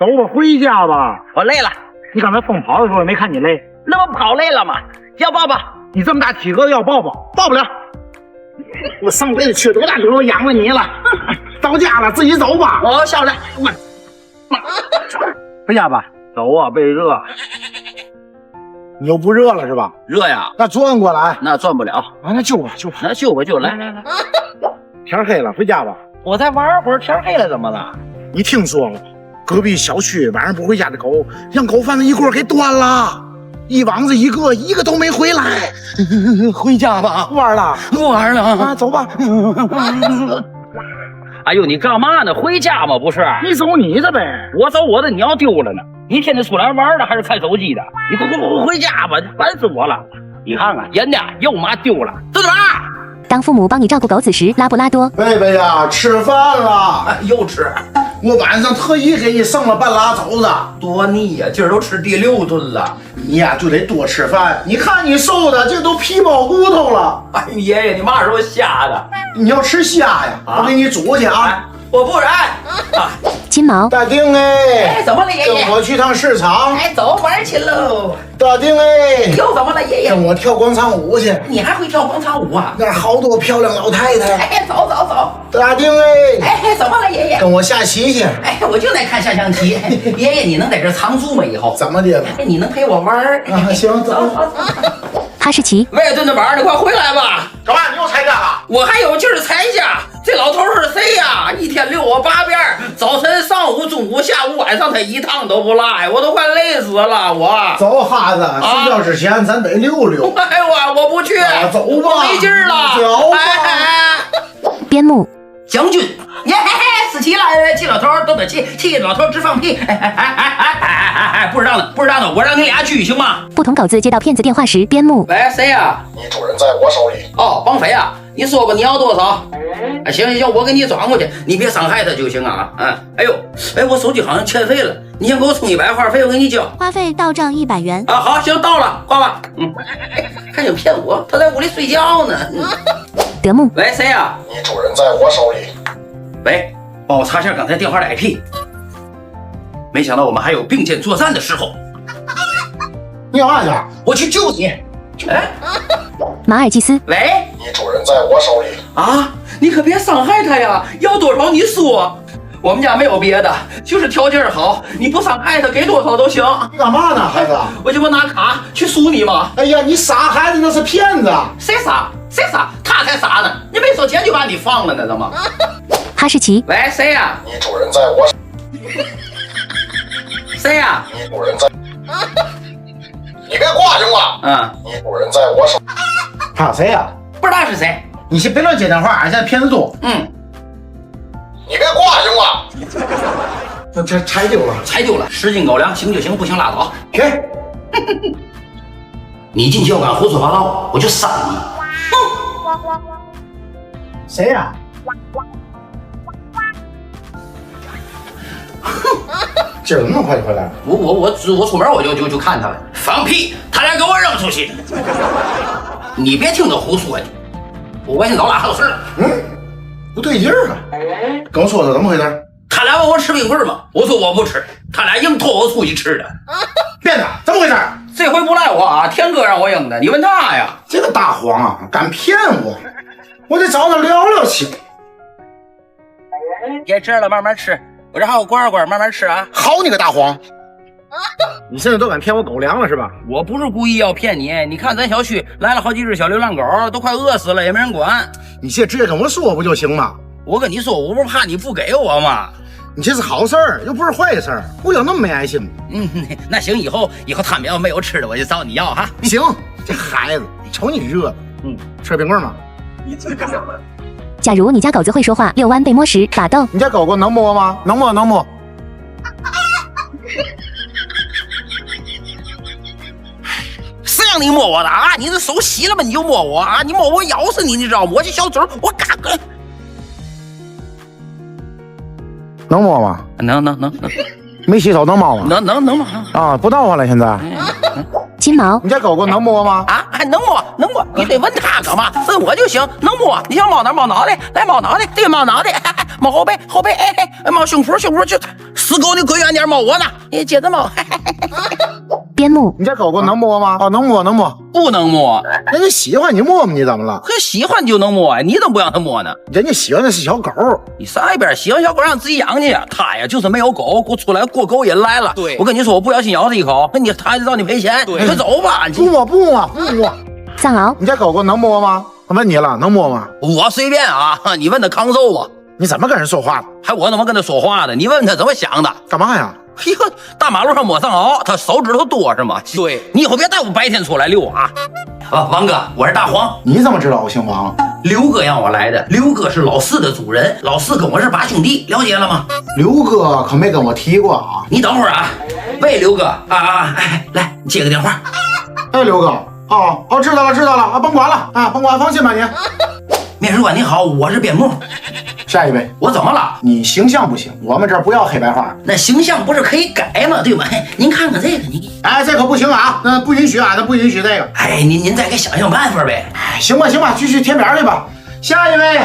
走吧，回家吧。我累了。你刚才疯跑的时候也没看你累，那不跑累了吗？要抱抱。你这么大体格要抱抱，抱不了。我上辈子缺多大德我养了你了。到家了，自己走吧。我晓得。回家吧。走啊，被热。你又不热了是吧？热呀。那转过来。那转不了。啊，那就吧，就吧。那就吧，就来。天黑了，回家吧。我再玩会儿，天黑了怎么了？你听说了？隔壁小区晚上不回家的狗，让狗贩子一锅给端了，一网子一个都没回来。回家吧，玩了，玩了啊，走吧。哎呦，你干嘛呢？回家嘛，不是？你走你的呗，我走我的，你要丢了呢。你天天出来玩的还是看手机的？你回家吧，烦死我了。你看看人家又妈丢了，这是嘛？当父母帮你照顾狗子时，拉布拉多。贝贝呀，吃饭了。又吃。我晚上特意给你剩了半拉肘子，多腻呀！今儿都吃第6顿了，你呀就得多吃饭。你看你瘦的，这都皮包骨头了。哎，爷爷，你嘛时候瞎的？你要吃虾呀？我给你煮去啊！我不然。金毛。大丁哎，怎么了爷爷？跟我去趟市场。走玩去喽。大丁哎，又怎么了爷爷？跟我跳广场舞去。你还会跳广场舞啊？那儿好多漂亮老太太。走。大丁哎，怎么了爷爷？跟我下棋去。我就爱看下象棋。爷爷，你能在这常住吗？以后怎么的？你能陪我玩啊？行，走。哈士奇。喂，墩墩宝，你快回来吧！干嘛？你又参加了？我还有劲儿参加。这老头是谁呀？一天遛我8遍，早晨、上午、中午、下午、晚上，他一趟都不落呀，我都快累死了。我走，哈子，睡觉之前咱得溜溜。哎呦，我不去，走吧，没劲儿了。走吧。边牧。将军，死气了！气老头都得气老头直放屁！不知道呢，我让你俩去行吗？不同狗子接到骗子电话时，边牧。喂，谁呀？你主人在我手里。哦，绑匪啊！你说吧，你要多少？行，我给你转过去，你别伤害他就行啊。哎呦，我手机好像欠费了，你先给我充100话费，我给你交。花费到账100元。啊，好，行，到了，挂吧。还想骗我？他在屋里睡觉呢。德牧。喂，谁呀？你主人在我手里。喂，帮我查下刚才电话的 IP。没想到我们还有并肩作战的时候。你要嘛去？我去救你。马尔济斯。喂，你主人在我手里。啊，你可别伤害他呀！要多少你说。我们家没有别的，就是条件好，你不伤害他，给多少都行。你干嘛呢，孩子？我就不拿卡去输你嘛。哎呀，你傻孩子，那是骗子。谁傻？他才傻呢！你没收钱就把你放了呢，怎么？哈士奇。喂，谁呀？你主人在我。谁呀？你主人在。你别挂行吗？你主人在我手。他谁呀？不知道是谁。你先别乱接电话，现在骗子多。你别挂行吗？那这拆丢了10斤狗粮，行就行，不行拉倒。去。你进去要敢胡说八道，我就扇你。谁呀？今儿怎么那么快就回来了？我出门我就看他了。放屁！他俩给我扔出去。你别听他胡说的，我先找俩还有事儿。不对劲儿啊！跟我说说怎么回事？他俩问我吃冰棍吗？我说我不吃，他俩硬拖我出去吃的。变的，怎么回事？这回不赖我啊，天哥让我扔的，你问他呀。这个大黄啊，敢骗我，我得找他聊聊去。别这了，慢慢吃，我这还有罐，慢慢吃啊。好你个大黄！你现在都敢骗我狗粮了是吧？我不是故意要骗你，你看咱小区来了好几只小流浪狗，都快饿死了，也没人管。你现在直接跟我说不就行吗？我跟你说，我不是怕你不给我吗？你这是好事儿，又不是坏事儿，不要那么没爱心。那行，以后他们要没有吃的，我就找你要哈。行，这孩子，瞅你热的，吃冰棍吗？你这干什么？假如你家狗子会说话，遛弯被摸时打斗。你家狗狗能摸吗？能摸。谁让你摸我的啊？你这手洗了吗？你就摸我啊？你摸我咬死你，你知道吗？我这小嘴我嘎个。能摸吗？能。没洗手能摸吗？能摸啊！不闹了现在。金毛。你家狗狗能摸吗？啊，还能摸。你得问他干嘛？问我就行，能摸。你想摸哪儿？摸脑袋，来摸脑袋，对，摸脑袋，摸后背，摸胸脯就死死狗，你滚远点，摸我呢！你接着摸。边牧，你这狗狗能摸吗？哦，能摸，能摸。不能摸，人家喜欢你摸摸，你怎么了？可喜欢就能摸呀，你怎么不让他摸呢？人家喜欢的是小狗。你上一边喜欢小狗让自己养去呀，他呀就是没有狗，给我出来过狗瘾来了。对，我跟你说，我不小心咬他一口，他还得找你赔钱。对，快走吧。不摸，不摸，不摸。藏獒，你这狗狗能摸吗？我问你了，能摸吗？我随便啊，你问他抗揍吧。你怎么跟人说话的？还我怎么跟他说话的？你问问他怎么想的？干嘛呀？哟，大马路上摸藏獒，他手指头多是吗？对，你以后别带我白天出来遛啊！王哥，我是大黄。你怎么知道我姓王？刘哥让我来的。刘哥是老四的主人，老四跟我是8兄弟，了解了吗？刘哥可没跟我提过啊。你等会儿啊，喂，刘哥哎，来，你接个电话。哎，刘哥，哦，知道了啊，甭管了啊，甭管，放心吧你。面试官你好，我是边牧。下一位，我怎么了？你形象不行，我们这儿不要黑白花。那形象不是可以改吗？对吗？您看看这个，你哎，这可不行啊，那不允许啊，那不允许这个。哎，您再给想想办法呗。哎，行吧，继续填表去吧。下一位，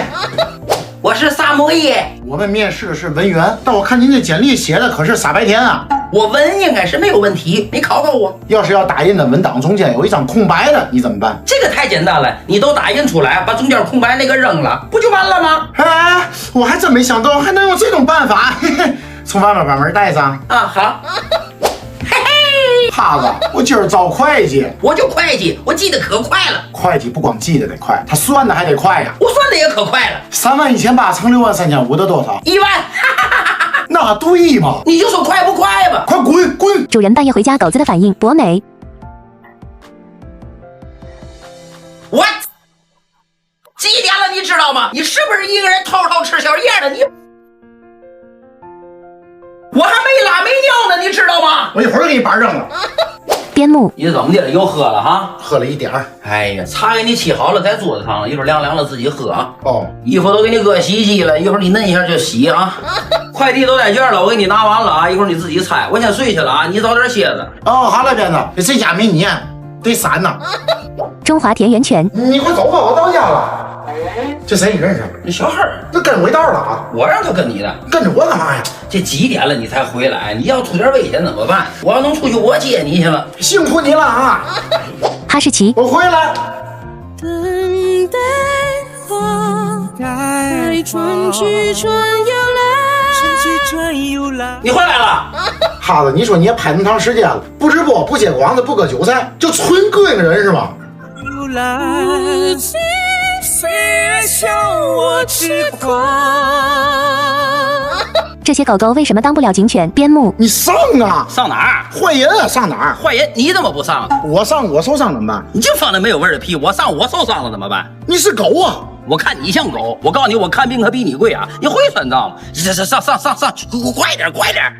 我是萨摩耶。我们面试的是文员，但我看您这简历写的可是傻白甜啊。我文应该是没有问题，你考考我。要是要打印的文档中间有一张空白的，你怎么办？这个太简单了，你都打印出来，把中间空白那个扔了，不就完了吗？哎，我还真没想到还能用这种办法。嘿嘿，从外面把门带上。啊，好。嘿嘿，哈子，我今儿招会计，我就会计，我记得可快了。会计不光记得得快，他算的还得快呀。我算的也可快了。31800乘63500的多少？1万。那对吗？你就说快不快吧？快滚！主人半夜回家，狗子的反应博美。What？ 几点了？你知道吗？你是不是一个人偷偷吃宵夜的？你，我还没拉没尿呢，你知道吗？我一会儿给你板扔了。边牧，你怎么的了？又喝了哈？喝了一点儿。哎呀，茶给你沏好了，在桌子上了，一会儿凉了自己喝啊。哦，衣服都给你搁洗衣机了，一会儿你弄一下就洗啊。快递都在这儿了，我给你拿完了啊，一会儿你自己拆。我先睡去了啊，你早点歇着。哦，好了，编子，这家没你，得删呐。中华田园犬，你快走吧，我到家了。这谁你认识？那小孩儿，这跟我一道了啊！我让他跟你的，跟着我干嘛呀？这几点了你才回来？你要出点危险怎么办？我要能出去，我接你去了。辛苦你了啊！哈士奇，我回来。等待花开，春去春又来。你回来了，哈子，你说你也拍那么长时间了，不直播，不接广子，不割韭菜，就纯膈应人是吗？这些狗狗为什么当不了警犬？边牧，你上啊！上哪儿？坏人啊，上哪儿？坏人，你怎么不上？我上，我受伤怎么办？你就放那没有味儿的屁！我上，我受伤了怎么办？你是狗啊！我看你像狗，我告诉你，我看病可比你贵啊！你会算账吗？上，快点！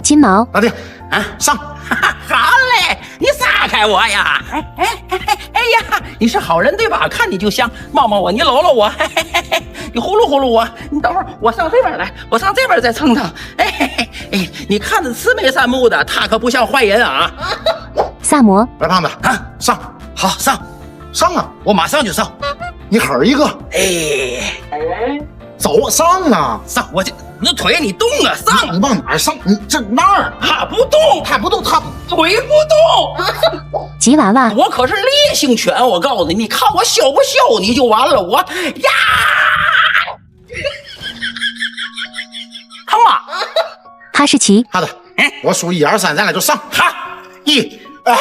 金毛，老弟啊，上！好嘞，你撒开我呀！哎呀，你是好人对吧？看你就像，摸摸我，你搂搂我，你呼噜呼噜我，你等会儿我上这边来，我上这边再蹭蹭。哎，你看着慈眉善目的，他可不像坏人啊！萨摩，白胖子啊，上！好上啊！我马上就上。你狠一个！哎，走上啊！上！我这那腿你动啊！上！你往哪儿上？你这那儿他不动，他腿不动。吉娃娃，我可是烈性犬，我告诉你，你看我羞不羞你就完了。我呀，疼吗？哈士奇，好的，我数1、2、3，咱俩就上。哈1啊！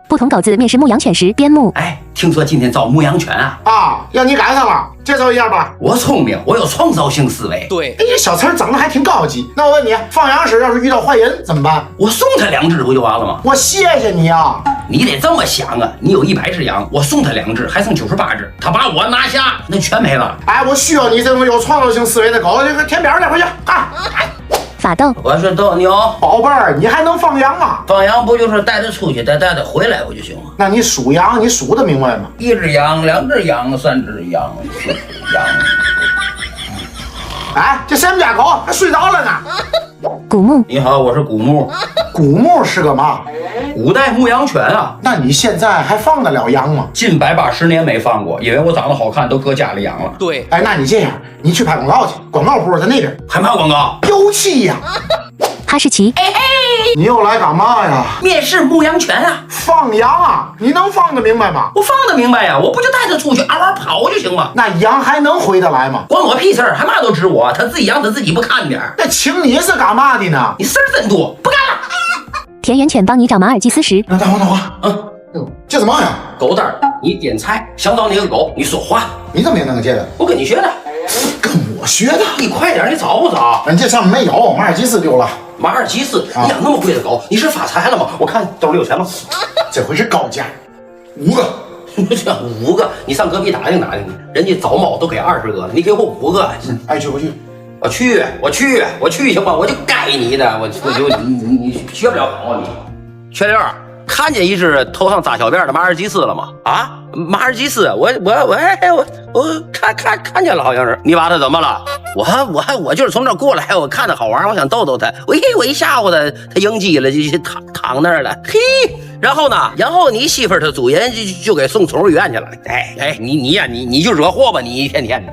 不同狗子面试牧羊犬时，边牧，哎，听说今天招牧羊犬啊？啊，让你赶上了，介绍一下吧。我聪明，我有创造性思维。对，哎呀，小词儿整的还挺高级。那我问你，放羊时要是遇到坏人怎么办？我送他2只不就完了吗？我谢谢你啊！你得这么想啊，你有100只羊，我送他2只，还剩98只，他把我拿下，那全没了。哎，我需要你这种有创造性思维的狗，这个填表去，回去啊！法斗，我是斗牛，宝贝儿，你还能放羊啊？放羊不就是带它出去，再带它回来不就行了？那你数羊，你数得明白吗？1只羊，2只羊，3只羊，4只羊。哎，这谁们家狗还睡着了呢？古牧，你好，我是古牧。古牧是个嘛？古代牧羊犬啊，那你现在还放得了羊吗？近180年没放过，因为我长得好看，都搁家里养了。对，哎，那你这样，你去拍广告去，广告部在那边。还嘛广告？标气呀！哈士奇，你又来干嘛呀？面试牧羊犬啊，放羊啊？你能放得明白吗？我放得明白呀，我不就带它出去嗷嗷跑就行吗？那羊还能回得来吗？关我屁事儿，还嘛都指我，他自己养他自己不看点儿。那请你是干嘛的呢？你事儿真多，不干了。田园犬帮你找马尔济斯时，那等会这什么呀？狗蛋儿，你点菜，想找哪个狗，你说话。你怎么也能接的？我跟你学的，跟我学的？你快点，你找不找？人这上面没有，马尔济斯丢了。马尔济斯，你养那么贵的狗，你是发财了吗？我看兜里有钱吗？这回是高价，5个。这5个，你上隔壁打听打听去，人家找猫都给20个了，你给我5个。爱去不去？我去行吗？我就该你的，我就你学不了好你。全溜，看见一只头上扎小辫的马尔济斯了吗？啊，马尔济斯，我看见了，好像是。你把它怎么了？我就是从这儿过来，我看着好玩，我想逗逗它。我一吓唬它，它应激了，就躺那儿了。嘿，然后呢？然后你媳妇儿她主人就给送宠物医院去了。哎，你就惹祸吧，你一天天的。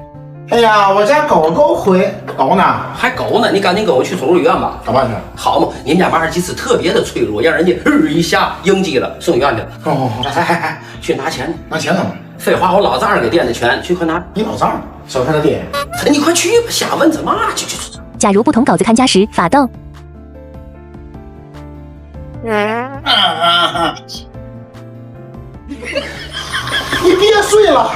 哎呀，我家狗回，狗呢？还狗呢？你赶紧跟我去宠物医院吧。干嘛去？好嘛，你们家马尔济斯特别的脆弱，让人家一下应激了，送医院去了。哎，去拿钱。拿钱干嘛？废话，我老丈人给垫的钱，去快拿。你老丈人小看他爹？你快去吧，瞎问怎么去。假如不同狗子看家时，法斗。你别睡了，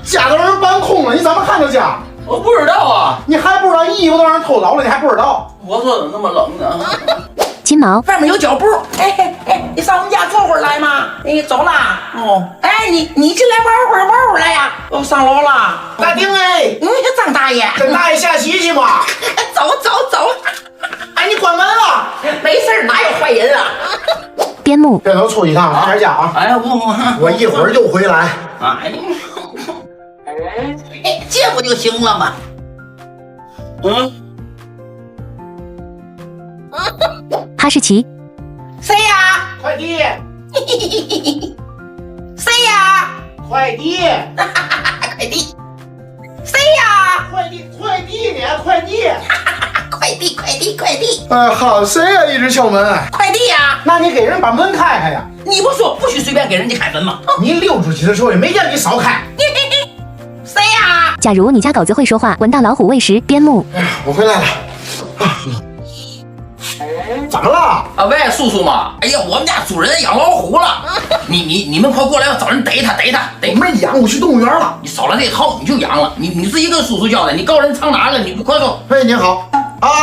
家都让人搬空了，你怎么看着家？我不知道啊，你还不知道衣服都让人偷走了，你还不知道？我说怎么那么冷呢？金毛，外面有脚步，你上我们家坐会儿来吗？你走啦？哦，你进来玩会儿来呀？我上楼了。大丁哎，张大爷，跟大爷下棋去吧。走。哎，你关门了。没事，哪有坏人啊？边牧，别能出一趟，回家啊。哎呀，我一会儿就回来。这不就行了吗？哈士奇，谁呀？快递。谁呀？快递。快递。谁呀？快递呢？快递。快递。好，谁呀？一直敲门。快递呀？那你给人把门开开呀。你不说不许随便给人家开门吗？你溜出去的时候也没见你少开。谁呀？假如你家狗子会说话，闻到老虎喂食，边牧。我回来了。怎么了？喂，叔叔嘛。哎呀，我们家主人养老虎了。你们快过来，要找人逮他。我没养，我去动物园了。你少来这套，你就养了。你自己跟叔叔交代，你告人藏哪儿了？你快说。喂，您好。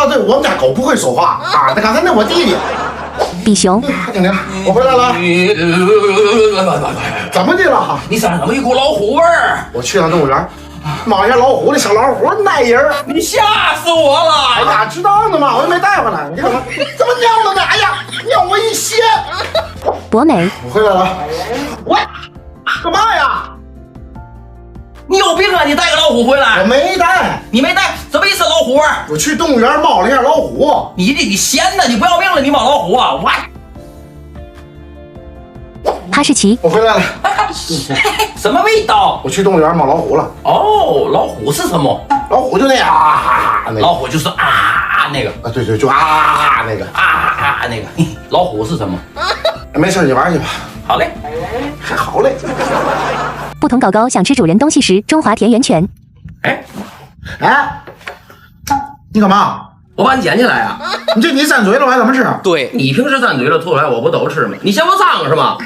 对，我们家狗不会说话啊。那刚才那我弟弟。比熊，精灵，我回来了。怎么的了？你身上怎么一股老虎味儿？我去趟动物园，猫一下老虎的小老虎耐人。你吓死我了！哎呀，知道呢嘛，我又没带回来。你看看，怎么尿的呢？哎呀，尿我一鞋。博美，我回来了。我干嘛呀？你有病啊！你带个老虎回来？我没带。你没带，怎么一身老虎味儿？我去动物园猫了一下老虎。你闲的，你不要命了？你猫老虎啊？我。哈士奇，我回来了。什么味道？我去动物园猫老虎了。哦，老虎是什么？老虎就那样那个。老虎就是那个。对，就那个。那个。老虎是什么？没事，你玩去吧。好嘞。还好嘞。不同狗狗想吃主人东西时，中华田园犬。哎，你干嘛？我把你捡起来啊！你沾嘴了，我还怎么吃？对，你平时沾嘴了吐出来，我不都吃吗？你嫌我脏是吗？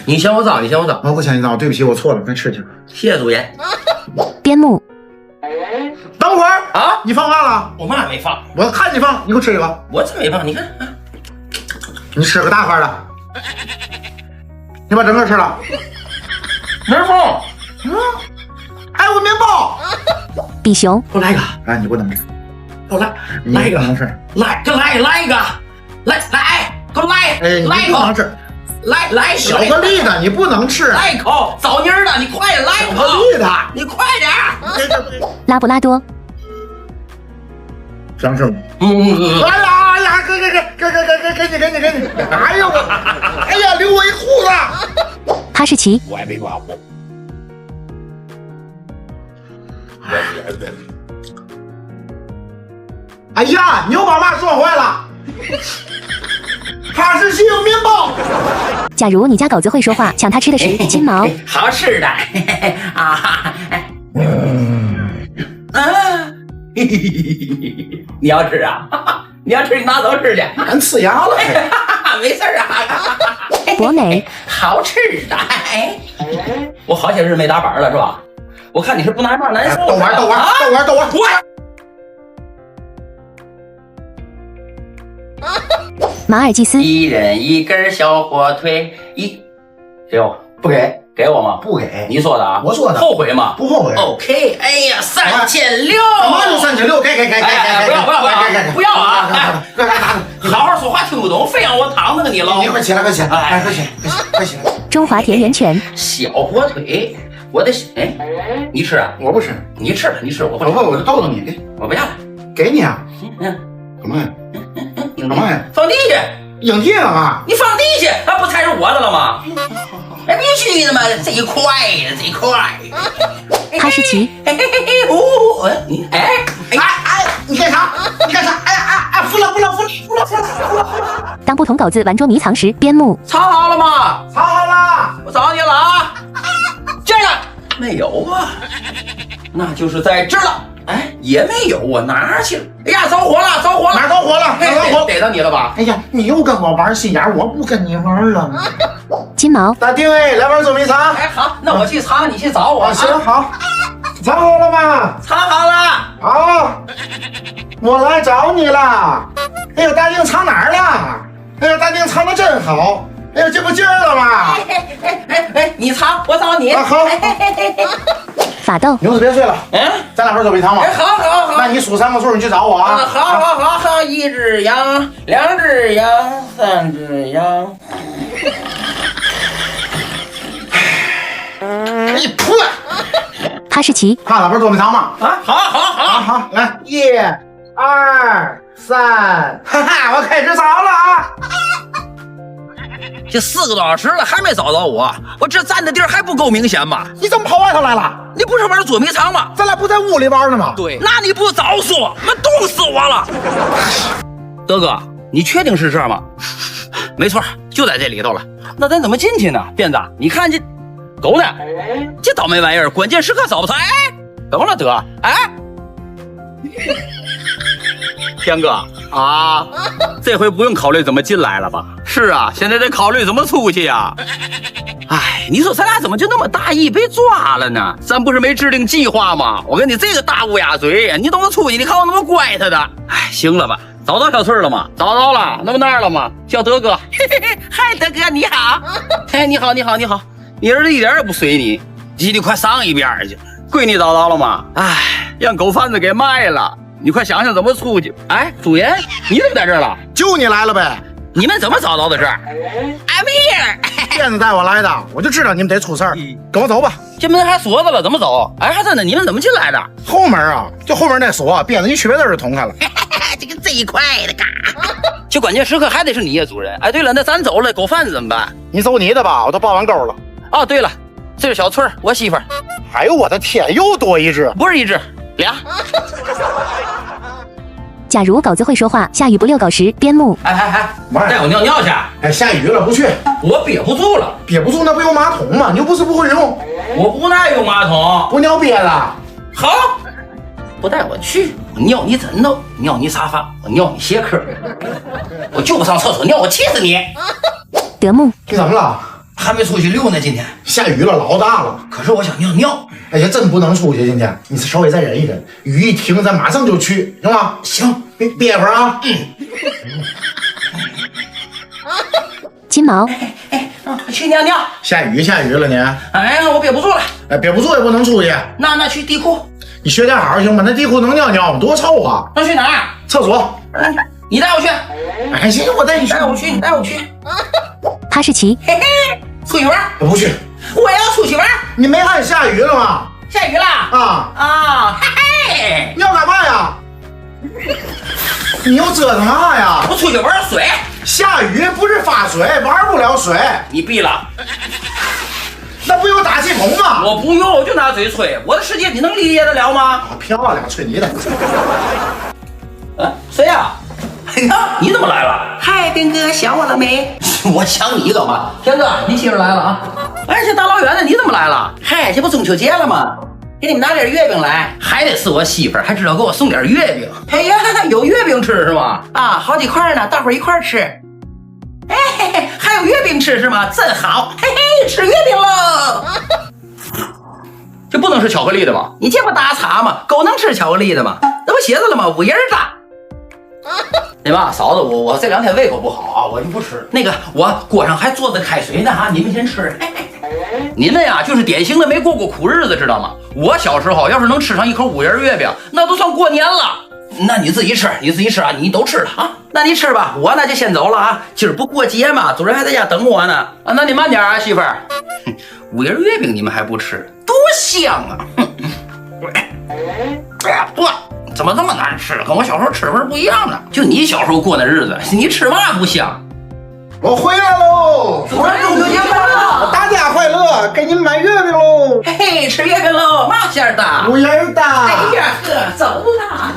你嫌我脏，我不嫌你脏，对不起，我错了，快吃去。谢谢主人。边牧，等会儿啊！你放饭了？我嘛也没放，我看你放，你给我吃一个。我真没放，你看你吃个大块的，你把整个吃了。没放。还有个面包。比熊，给我来一个。哎，你不能吃。给我来一个。不能吃。来一个。给我来。哎，你不能吃。来巧克力的你不能吃。来一口。枣泥的你快点来一口。巧克力的你快点。拉布拉多，想吃吗？哎呀，给你！哎呀我，哎呀，留我一裤子！哈士奇，我也没管我。哎呀，你又把妈说坏了。哈士奇有面包。假如你家狗子会说话，抢它吃的是金毛。好吃的啊！你要吃啊？你要吃，你拿走吃去。俺呲牙了。没事啊。博美，好吃的。我好些日没打板了是吧？我看你是不拿嘛难受。逗玩。马尔济斯，一人一根小火腿，给我不给？给我吗？不给。你说的啊？我说的。后悔吗？不后悔。OK。哎呀，3600。干嘛就3600？给！不要啊！你好好说话听不懂，非让我躺那个你捞。你快起来！快起来！中华田园犬，小火腿，我的你吃啊？我不吃。你吃，我不吃。我就逗逗你，给。我不要了。给你啊。干嘛呀？干嘛呀？放地下。影帝啊！你放地下，那不才是我的了吗？哎，必须的嘛，这一块。哈士奇，你干啥？服了！当不同狗子玩捉迷藏时，边牧，藏好了吗？藏好了，我找你了啊！这个没有啊，那就是在这儿了。哎，也没有，我哪儿去了？哎呀，着火了！哪着火了？逮到你了吧？哎呀，你又跟我玩心眼，我不跟你玩了。金毛，打定位，来玩捉迷藏。哎，好，那我去藏，你去找我。行，好，藏好了吗？藏好了。好，我来找你了。哎呦，大丁藏哪儿了？哎呦，大丁藏的真好。哎呦，这不劲儿了吗？你藏，我找你。好。法斗，牛子别睡了，咱俩玩捉迷藏吧。好。那你数3个数，你去找我啊。好，一只羊，2只羊，3只羊。你破！哈士奇，怕了，玩捉迷藏吗？啊，好，来，1、2、3，哈哈，我开始找了啊！这4个多小时了，还没找到我，我这站的地儿还不够明显吗？你怎么跑外头来了？你不是玩捉迷藏吗？咱俩不在屋里玩呢吗？对，那你不早说，那冻死我了。德哥，你确定是这儿吗？没错，就在这里头了。那咱怎么进去呢？辫子，你看这狗呢？这倒霉玩意儿，关键时刻找不着。哎，怎么了，德？哎，天哥啊，这回不用考虑怎么进来了吧？是啊，现在得考虑怎么出去呀。哎，你说咱俩怎么就那么大意被抓了呢？咱不是没制定计划吗？我跟你这个大乌鸦嘴，你懂得出去，你看我那么乖他的。哎，行了吧？找到小翠了吗？找到了，那么那儿了吗？叫德哥。嗨，德哥你好。哎，你好。你儿子一点也不随你，你快上一边去。闺女找到了吗？哎，让狗贩子给卖了。你快想想怎么出去。哎，主人，你怎么在这儿了？就你来了呗。你们怎么找到的这儿 ？I'm here。辫子带我来的，我就知道你们得出事儿。跟我走吧。这门还锁着了，怎么走？哎，还真的，你们怎么进来的？后门啊，就后面那锁，辫子一瘸子就捅开了。这一块的嘎。就关键时刻还得是你呀，主人。哎，对了，那咱走了，狗贩子怎么办？你走你的吧，我都报完钩了。哦，对了，这是小翠儿，我媳妇儿。哎呦我的天，又多一只，不是一只，2。假如狗子会说话，下雨不遛狗时，边牧，哎，带我尿尿去。哎，下雨了不去，我憋不住了。憋不住那不有马桶吗？你又不是不会用。我不爱用马桶，不尿憋了。好，不带我去，我尿你枕头，尿你沙发，我尿你鞋壳，我就不上厕所尿，我气死你。德牧，你怎么了？还没出去溜呢，今天下雨了，老大了。可是我想尿尿。哎呀，真不能出去，今天你稍微再忍一忍，雨一停咱马上就去，行吗？行，憋会儿啊。金毛，去尿尿。下雨了你。哎呀，我憋不住了。哎，憋不住也不能出去。那去地库。你学点好行吗？那地库能尿尿吗？多臭啊！那去哪儿？厕所。你带我去。哎，行，我带你去。你带我去。哈士奇，嘿嘿，出去玩？不去。我要出去玩。你没看下雨了吗？下雨了。啊，嘿嘿。你要干嘛呀？你又折腾啥呀？我出去玩水。下雨不是发水，玩不了水。你闭了。那不有打气筒吗？我不用，我就拿嘴吹。我的世界你能理解得了吗？漂亮，吹你的。谁呀？哎呀，你怎么来了？嗨，兵哥，想我了没？我想你干嘛？天哥，你媳妇来了啊！哎，这大老远的你怎么来了？嗨，这不中秋节了吗？给你们拿点月饼来。还得是我媳妇儿，还知道给我送点月饼。哎呀，有月饼吃是吗？啊，好几块呢，大伙儿一块儿吃。哎嘿嘿，还有月饼吃是吗？真好，嘿嘿，吃月饼喽！这不能是巧克力的吗？你见过大碴吗？狗能吃巧克力的吗？那不写着了吗？5仁大。那嘛，嫂子，我这2天胃口不好啊，我就不吃。那个，我锅上还做着开水呢哈，你们先吃。你们呀，就是典型的没过过苦日子，知道吗？我小时候要是能吃上一口5仁月饼，那都算过年了。那你自己吃，啊，你都吃了啊？那你吃吧，我呢就先走了啊。今儿不过节嘛，主人还在家等我呢。啊，那你慢点啊，媳妇儿。5仁月饼你们还不吃，多香啊！哎呀，不，怎么这么难吃？跟我小时候吃的味儿不一样呢。就你小时候过那日子，你吃嘛不香？我回来喽！主人中秋节快乐！大家快乐，给你们买月饼喽！嘿嘿，吃月饼喽，嘛馅儿的？ 5仁的。哎呀呵，走啦！